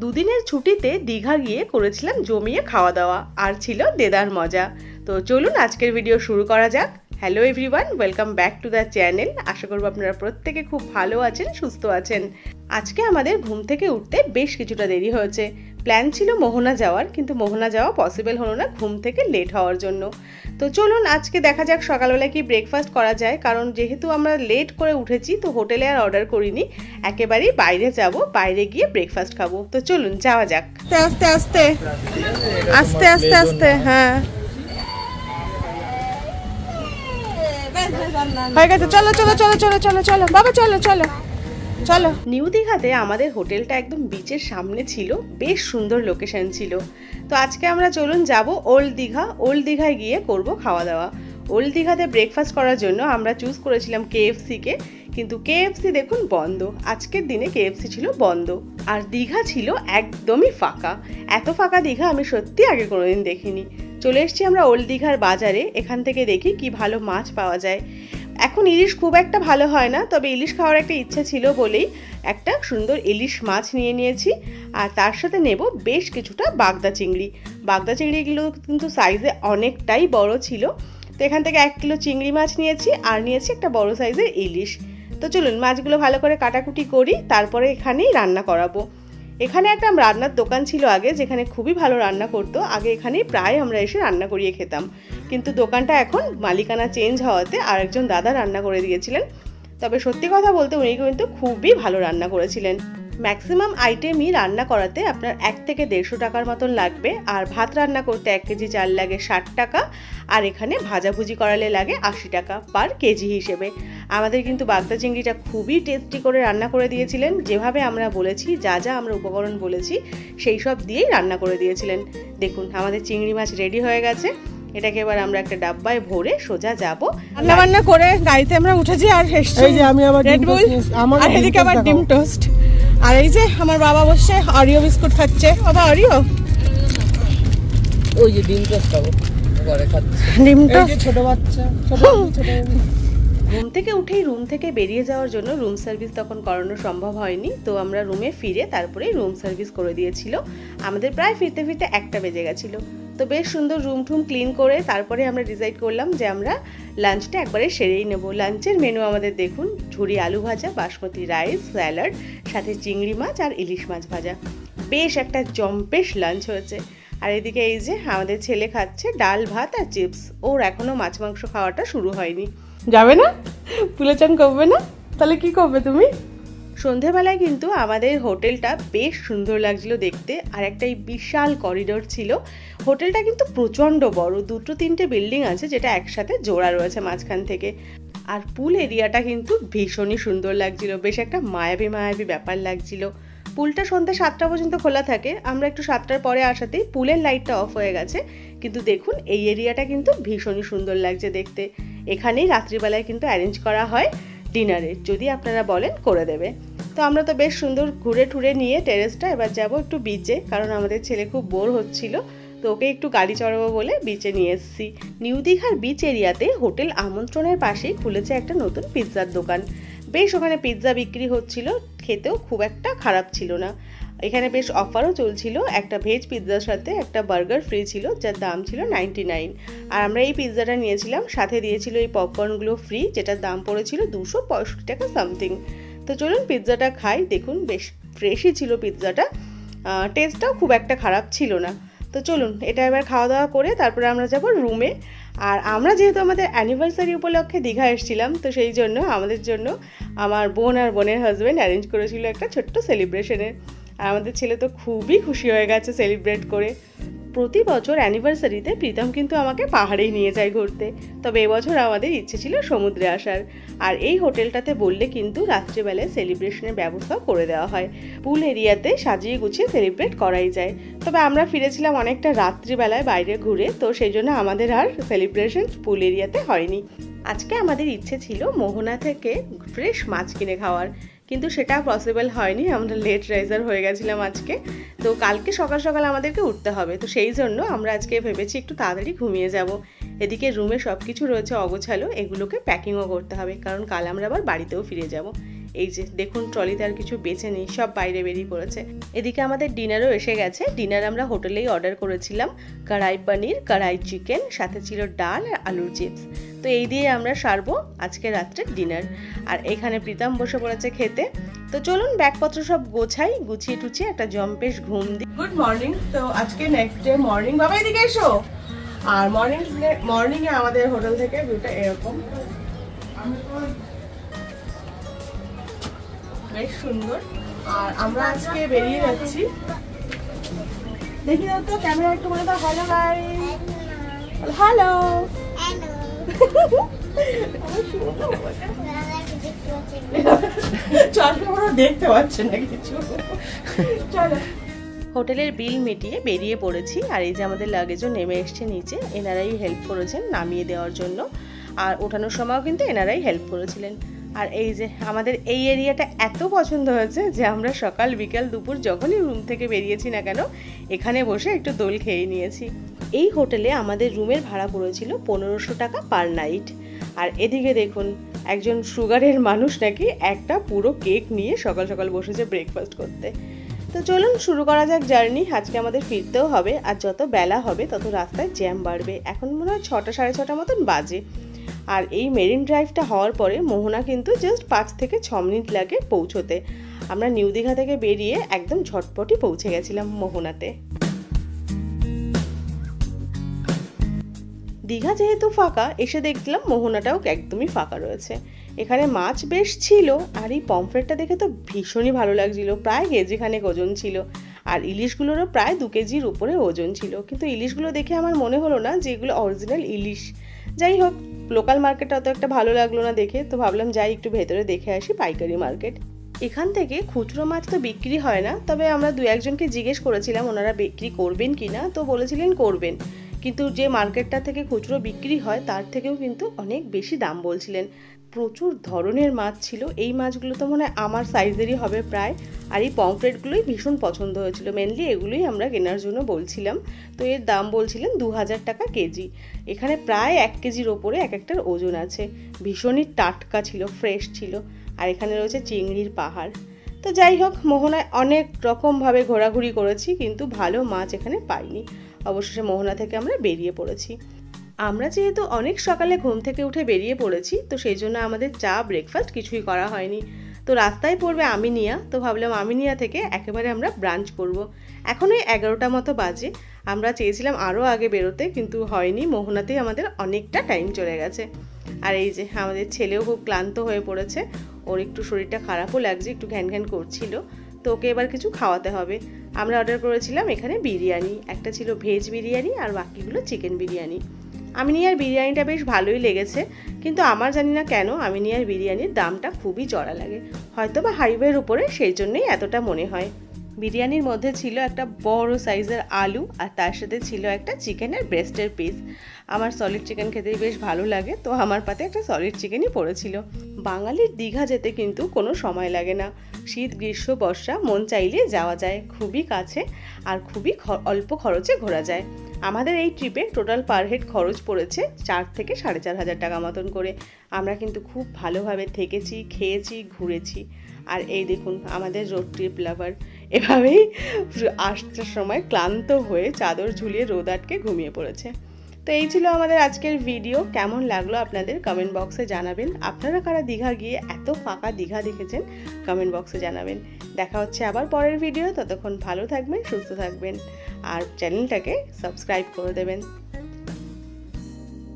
দুদিনের ছুটিতে দীঘা গিয়ে করেছিলাম জমিয়ে খাওয়া দাওয়া আর ছিল দেদার মজা। তো চলুন আজকের ভিডিও শুরু করা যাক। Hello everyone, welcome back to the channel. আশা করব আপনারা প্রত্যেকে খুব ভালো আছেন, সুস্থ আছেন। আজকে আমাদের ঘুম থেকে উঠতে বেশ কিছুটা দেরি হয়েছে। প্ল্যান ছিল মোহনা যাওয়ার, কিন্তু মোহনা যাওয়া পসিবল হলো না ঘুম থেকে লেট হওয়ার জন্য। তো চলুন আজকে দেখা যাক সকালবেলা কি ব্রেকফাস্ট করা যায়, কারণ যেহেতু আমরা লেট করে উঠেছি তো হোটেলে আর অর্ডার করিনি, একেবারেই বাইরে যাব, বাইরে গিয়ে ব্রেকফাস্ট খাবো। তো চলুন যাওয়া যাক। আস্তে আস্তে আস্তে আস্তে আস্তে হ্যাঁ হয়ে গেছে। চলো চলো চলো চলো চলো চলো বাবা, চলো চলো চলো। নিউ দীঘাতে আমাদের হোটেলটা একদম বিচের সামনে ছিল, বেশ সুন্দর লোকেশন ছিল। তো আজকে আমরা চলুন যাব ওল্ড দীঘা। ওল্ড দীঘায় গিয়ে করব খাওয়া দাওয়া। ওল্ড দীঘাতে ব্রেকফাস্ট করার জন্য আমরা চুজ করেছিলাম কেএফসিকে, কিন্তু কেএফসি দেখুন বন্ধ। আজকের দিনে কেএফসি ছিল বন্ধ, আর দীঘা ছিল একদমই ফাঁকা। এত ফাঁকা দীঘা আমি সত্যি আগে কোনোদিন দেখিনি। চলে এসেছি আমরা ওল্ড দীঘার বাজারে, এখান থেকে দেখি কি ভালো মাছ পাওয়া যায়। এখন ইলিশ খুব একটা ভালো হয় না, তবে ইলিশ খাওয়ার একটা ইচ্ছা ছিল বলেই একটা সুন্দর ইলিশ মাছ নিয়ে নিয়েছি। আর তার সাথে নেব বেশ কিছুটা বাগদা চিংড়ি। বাগদা চিংড়িগুলো কিন্তু সাইজে অনেকটাই বড় ছিল। তো এখান থেকে 1 কিলো চিংড়ি মাছ নিয়েছি, আর নিয়েছি একটা বড় সাইজের ইলিশ। তো চলুন মাছগুলো ভালো করে কাটাকুটি করি, তারপরে এখানেই রান্না করাবো। এখানে একটা রান্নার দোকান ছিল আগে, যেখানে খুবই ভালো রান্না করতো। আগে এখানেই প্রায় আমরা এসে রান্না করিয়ে খেতাম, কিন্তু দোকানটা এখন মালিকানা চেঞ্জ হওয়াতে আরেকজন দাদা রান্না করে দিয়েছিলেন। তবে সত্যি কথা বলতে উনি কিন্তু খুবই ভালো রান্না করেছিলেন। ম্যাক্সিমাম আইটেমই রান্না করাতে আপনার 1 থেকে 150 টাকার মতন লাগবে, আর ভাত রান্না করতে 1 কেজি চাল লাগে 60 টাকা, আর এখানে ভাজাভুজি করালে লাগে 80 টাকা পার কেজি হিসেবে। আমাদের কিন্তু বাগদা চিংড়িটা খুবই টেস্টি করে রান্না করে দিয়েছিলেন। যেভাবে আমরা বলেছি, যা যা আমরা উপকরণ বলেছি সেই সব দিয়েই রান্না করে দিয়েছিলেন। দেখুন আমাদের চিংড়ি মাছ রেডি হয়ে গেছে। এটাকে এবার আমরা একটা ডাব্বায় ভরে সোজা যাব। রান্না বান্না করে গাড়িতে আমরা উঠেছি, আর এই যে আমি আবার রেড বুল, আর এদিকে আবার ডিম টোস্ট, আর এই যে আমার বাবা বসে অরিও বিস্কুট খাচ্ছে। বাবা অরিও, ওই যে ডিম টোস্ট খাবো, পরে খাচ্ছি ডিম টোস্ট। ছোট বাচ্চা ছোট। ঘুম থেকে উঠেই রুম থেকে বেরিয়ে যাওয়ার জন্য রুম সার্ভিস তখন করানো সম্ভব হয়নি, তো আমরা রুমে ফিরে তারপরেই রুম সার্ভিস করে দিয়েছিল। আমাদের প্রায় ফিরতে ফিরতে 1টা বেজে গেছিলো। তো বেশ সুন্দর রুম টুম ক্লিন করে তারপরে আমরা ডিসাইড করলাম যে আমরা লাঞ্চটা একবারে সেরেই নেব। লাঞ্চের মেনু আমাদের দেখুন, ঝুরি আলু ভাজা, বাসমতি রাইস, স্যালাড, সাথে চিংড়ি মাছ আর ইলিশ মাছ ভাজা। বেশ একটা জম্পেশ লাঞ্চ হয়েছে। আর এদিকে এই যে আমাদের ছেলে খাচ্ছে ডাল ভাত আর চিপস। ওর এখনও মাছ মাংস খাওয়াটা শুরু হয়নি। যাবে না? পুলে চান করবে না? তাহলে কি করবে তুমি? সন্ধেবেলায় কিন্তু আমাদের হোটেলটা বেশ সুন্দর লাগছিল দেখতে, আর একটা এই বিশাল করিডোর ছিল। হোটেলটা কিন্তু প্রচণ্ড বড়, 2-3টে বিল্ডিং আছে যেটা একসাথে জোড়া রয়েছে মাঝখান থেকে। আর পুল এরিয়াটা কিন্তু ভীষণই সুন্দর লাগছিল, বেশ একটা মায়াবী মায়াবী ব্যাপার লাগছিল। পুলটা সন্ধ্যা 7টা পর্যন্ত খোলা থাকে। আমরা একটু 7টার পরে আসাতেই পুলের লাইটটা অফ হয়ে গেছে, কিন্তু দেখুন এই এরিয়াটা কিন্তু ভীষণই সুন্দর লাগছে দেখতে। এখানেই রাত্রিবেলায় কিন্তু অ্যারেঞ্জ করা হয় ডিনারের, যদি আপনারা বলেন করে দেবে। তো আমরা তো বেশ সুন্দর ঘুরে ঠুরে নিয়ে টেরেসটা এবার যাব একটু বিচে, কারণ আমাদের ছেলে খুব বোর হচ্ছিল, তো ওকে একটু গাড়ি চড়াবো বলে বিচে নিয়ে এসেছি। নিউ দীঘার বিচ এরিয়াতে হোটেল আমন্ত্রণের পাশেই খুলেছে একটা নতুন পিৎজার দোকান। বেশ ওখানে পিৎজা বিক্রি হচ্ছিল, খেতেও খুব একটা খারাপ ছিল না। এখানে বেশ অফারও চলছিল, একটা ভেজ পিৎজার সাথে একটা বার্গার ফ্রি ছিল, যার দাম ছিল 99। আর আমরা এই পিৎজাটা নিয়েছিলাম, সাথে দিয়েছিল এই পপকর্নগুলো ফ্রি, যেটার দাম পড়েছিল 265 টাকা সামথিং। তো চলুন পিৎজাটা খাই। দেখুন বেশ ফ্রেশই ছিল পিৎজাটা, টেস্টটাও খুব একটা খারাপ ছিল না। তো চলুন এটা এবার খাওয়া দাওয়া করে তারপরে আমরা যাব রুমে। আর আমরা যেহেতু আমাদের অ্যানিভার্সারি উপলক্ষে দীঘা এসেছিলাম, তো সেই জন্য আমাদের জন্য আমার বোন আর বোনের হাজব্যান্ড অ্যারেঞ্জ করেছিল একটা ছোট্ট সেলিব্রেশনের। আর আমাদের ছেলে তো খুবই খুশি হয়ে গেছে সেলিব্রেট করে। প্রতি বছর অ্যানিভার্সারিতে প্রীতম কিন্তু আমাকে পাহাড়েই নিয়ে যায় ঘুরতে, তবে এবছর আমাদের ইচ্ছে ছিল সমুদ্রে আসার। আর এই হোটেলটাতে বললে কিন্তু রাত্রিবেলায় সেলিব্রেশনের ব্যবস্থা করে দেওয়া হয়, পুল এরিয়াতে সাজিয়ে গুছিয়ে সেলিব্রেট করাই যায়। তবে আমরা ফিরেছিলাম অনেকটা রাত্রিবেলায় বাইরে ঘুরে, তো সেই জন্য আমাদের আর সেলিব্রেশন পুল এরিয়াতে হয়নি। আজকে আমাদের ইচ্ছে ছিল মোহনা থেকে ফ্রেশ মাছ কিনে খাওয়ার, কিন্তু সেটা পসিবল হয়নি। আমরা লেট রাইজার হয়ে গেছিলাম আজকে, তো কালকে সকাল সকাল আমাদেরকে উঠতে হবে। তো সেই জন্য আমরা আজকে ভেবেছি একটু তাড়াতাড়ি ঘুমিয়ে যাব। এদিকে রুমে সব কিছু রয়েছে অগোছালো, এগুলোকে প্যাকিংও করতে হবে, কারণ কাল আমরা আবার বাড়িতেও ফিরে যাব। এই যে দেখুন ট্রলিতে আর কিছু বেঁচে নেই, সব বাইরে বেরিয়ে পড়েছে। এদিকে আমাদের ডিনারও এসে গেছে। ডিনার আমরা হোটেলেই অর্ডার করেছিলাম, কড়াই পনির, কড়াই চিকেন, সাথে ছিল ডাল আর আলুর চিপস। তো এই দিয়ে আমরা সারবো আজকে রাত্রের ডিনার। আর এখানে প্রীতম বসে পড়েছে খেতে। তো চলুন ব্যাগপত্র সব গোছাই, গুছিয়ে টুছিয়ে একটা জম্পেশ ঘুম দিই। Good morning. তো আজকে নেক্সট ডে মর্নিং। বাবা এদিকে এসো। আর মর্নিং এ আমাদের হোটেল থেকে ভিউটা এরকম, বেশ সুন্দর। আর আমরা আজকে বেরিয়ে যাচ্ছি। দেখি দাও তো, ক্যামেরা একটু বলে দাও হ্যালো গাইস। হ্যালো দেখতে পাচ্ছে না কিছু। চলো। হোটেলের বিল মিটিয়ে বেরিয়ে পড়েছি। আর এই যে আমাদের লাগেজও নেমে এসছে নিচে, এনারাই হেল্প করেছেন নামিয়ে দেওয়ার জন্য। আর ওঠানোর সময়ও কিন্তু এনারাই হেল্প করেছিলেন। আর এই যে আমাদের এই এরিয়াটা এত পছন্দ হয়েছে যে আমরা সকাল বিকাল দুপুর যখনই রুম থেকে বেরিয়েছি না কেন এখানে বসে একটু দোল খেয়ে নিয়েছি। এই হোটেলে আমাদের রুমের ভাড়া পড়েছিল 1500 টাকা পার নাইট। আর এদিকে দেখুন একজন সুগারের মানুষ নাকি একটা পুরো কেক নিয়ে সকাল সকাল বসেছে ব্রেকফাস্ট করতে। তো চলুন শুরু করা যাক জার্নি। আজকে আমাদের ফিরতেও হবে, আর যত বেলা হবে তত রাস্তায় জ্যাম বাড়বে। এখন মনে হয় 6টা সাড়ে 6টা মতন বাজে। আর এই মেরিন ড্রাইভটা হওয়ার পরে মোহনা কিন্তু জাস্ট 5 থেকে 6 মিনিট লাগে পৌঁছতে। আমরা নিউ দীঘা থেকে বেরিয়ে একদম ঝটপটই পৌঁছে গেছিলাম মোহনাতে। দীঘা যেহেতু ফাঁকা, এসে দেখলাম মোহনাটাও একদমই ফাঁকা রয়েছে। এখানে মাছ বেশ ছিল। আর এই পমফ্রেটটা দেখে তো ভীষণই ভালো লাগছিল, প্রায় কেজিখানেক ওজন ছিল। আর ইলিশগুলোরও প্রায় 2 কেজির উপরে ওজন ছিল। কিন্তু ইলিশগুলো দেখে আমার মনে হলো না যে এগুলো অরিজিনাল ইলিশ। যাই হোক, লোকাল মার্কেটটা অত একটা ভালো লাগলো না দেখে, তো ভাবলাম যাই একটু ভেতরে দেখে আসি পাইকারি মার্কেট। এখান থেকে খুচরো মাছ তো বিক্রি হয় না, তবে আমরা 2-1জনকে জিজ্ঞেস করেছিলাম ওনারা বিক্রি করবেন কিনা, তো বলেছিলেন করবেন। কিন্তু যে মার্কেটটা থেকে খুচরো বিক্রি হয় তার থেকেও কিন্তু অনেক বেশি দাম বলছিলেন। প্রচুর ধরনের মাছ ছিল। এই মাছগুলো তো মনে হয় আমার সাইজেরই হবে প্রায়। আর এই পমফ্রেটগুলোই ভীষণ পছন্দ হয়েছিল, মেনলি এগুলোই আমরা কেনার জন্য বলছিলাম। তো এর দাম বলছিলেন 2000 টাকা কেজি। এখানে প্রায় 1 কেজির ওপরে এক একটার ওজন আছে। ভীষণই টাটকা ছিল, ফ্রেশ ছিল। আর এখানে রয়েছে চিংড়ির পাহাড়। তো যাই হোক, মোহনায় অনেক রকমভাবে ঘোরাঘুরি করেছি, কিন্তু ভালো মাছ এখানে পাইনি। অবশেষে মোহনা থেকে আমরা বেরিয়ে পড়েছি। আমরা যেহেতু অনেক সকালে ঘুম থেকে উঠে বেরিয়ে পড়েছি, তো সেই জন্য আমাদের চা ব্রেকফাস্ট কিছুই করা হয়নি। তো রাস্তায় পড়বে আমিনিয়া, তো ভাবলাম আমিনিয়া থেকে একেবারে আমরা ব্রাঞ্চ করব। এখন ওই 11টা মতো বাজে। আমরা চেয়েছিলাম আরও আগে বেরোতে, কিন্তু হয়নি। মোহনাতেই আমাদের অনেকটা টাইম চলে গেছে। আর এই যে আমাদের ছেলেও খুব ক্লান্ত হয়ে পড়েছে, ওর একটু শরীরটা খারাপও লাগছে, একটু ঘ্যান ঘ্যান করছিল। তো ওকে এবার কিছু খাওয়াতে হবে। আমরা অর্ডার করেছিলাম এখানে বিরিয়ানি, একটা ছিল ভেজ বিরিয়ানি আর বাকিগুলো চিকেন বিরিয়ানি। আমিনিয়ার বিরিয়ানিটা বেশ ভালোই লেগেছে, কিন্তু আমার জানি না কেন আমিনিয়ার বিরিয়ানির দামটা খুবই চড়া লাগে। হয়তো বা হাইওয়ের উপরে, সেই জন্যই এতটা মনে হয়। বিরিয়ানির মধ্যে ছিল একটা বড় সাইজের আলু, আর তার সাথে ছিল একটা চিকেনের ব্রেস্টের পিস। আমার সলিড চিকেন খেতেই বেশ ভালো লাগে, তো আমার পাতে একটা সলিড চিকেনই পড়েছিল। বাঙালির দীঘা যেতে কিন্তু কোনো সময় লাগে না। শীত, গ্রীষ্ম, বর্ষা মন চাইলে যাওয়া যায়, খুবই কাছে আর খুবই অল্প খরচে ঘোরা যায়। আমাদের এই ট্রিপে টোটাল পার হেড খরচ পড়েছে 4 থেকে 4500 টাকা মতন করে। আমরা কিন্তু খুব ভালোভাবে থেকেছি, খেয়েছি, ঘুরেছি। আর এই দেখুন আমাদের রোড ট্রিপ লাভার এভাবেই আসার সময় ক্লান্ত হয়ে চাদর ঝুলিয়ে রোদ আটকে ঘুমিয়ে পড়েছে। তো এই ছিল আমাদের আজকের ভিডিও। কেমন লাগলো আপনাদের কমেন্ট বক্সে জানাবেন। আপনারা কারা দীঘা গিয়ে এত ফাঁকা দীঘা দেখেছেন কমেন্ট বক্সে জানাবেন। দেখা হচ্ছে আবার পরের ভিডিও। ততক্ষণ ভালো থাকবেন, সুস্থ থাকবেন আর চ্যানেলটাকে সাবস্ক্রাইব করে দেবেন।